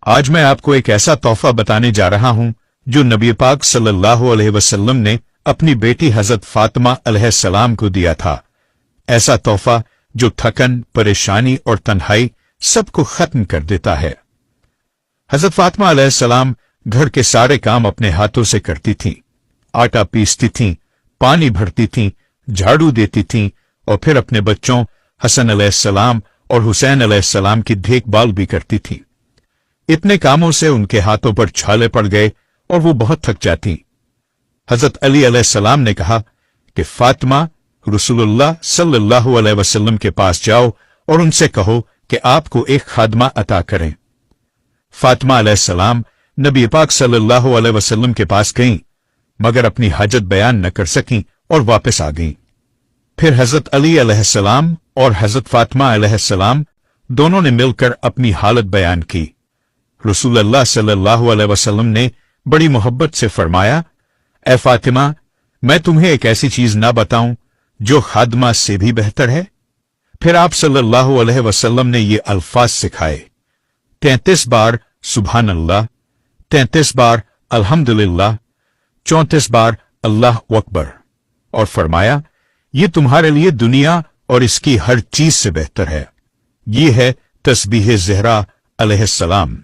आज मैं आपको एक ऐसा तोहफा बताने जा रहा हूं जो नबी पाक सल्लल्लाहु अलैहि वसल्लम ने अपनी बेटी हजरत फातिमा अलैहिस्सलाम को दिया था। ऐसा तोहफा जो थकन, परेशानी और तन्हाई सबको खत्म कर देता है। हजरत फातिमा अलैहिस्सलाम घर के सारे काम अपने हाथों से करती थीं। आटा पीसती थीं, पानी भरती थीं, झाड़ू देती थीं और फिर अपने बच्चों हसन अलैहिस्सलाम और हुसैन अलैहिस्सलाम की देखभाल भी करती थीं। इतने कामों से उनके हाथों पर छाले पड़ गए और वो बहुत थक जाती। हजरत अली अलैहिस्सलाम ने कहा कि फातिमा, रसूलुल्लाह सल्लल्लाहु अलैहि वसल्लम के पास जाओ और उनसे कहो कि आपको एक खादमा अता करें। फातिमा अलैहिस्सलाम नबी पाक सल्लल्लाहु अलैहि वसल्लम के पास गईं, मगर अपनी हाजत बयान न कर सकीं और वापस आ गईं। फिर हजरत अली अलैहिस्सलाम और हजरत फातिमा अलैहिस्सलाम दोनों ने मिलकर अपनी हालत बयान की। रसूलुल्लाह सल्लल्लाहु अलैहि वसल्लम ने बड़ी मोहब्बत से फरमाया, ए फातिमा, मैं तुम्हें एक ऐसी चीज ना बताऊं जो खादमा से भी बेहतर है। फिर आप सल्लल्लाहु अलैहि वसल्लम ने ये अल्फाज सिखाए, 33 बार सुभान अल्लाह, 33 बार अल्हम्दुलिल्लाह, 34 बार अल्लाह अकबर, और फरमाया, ये तुम्हारे लिए दुनिया और इसकी हर चीज से बेहतर है। ये है तस्बीह ज़हरा अलैहिस्सलाम।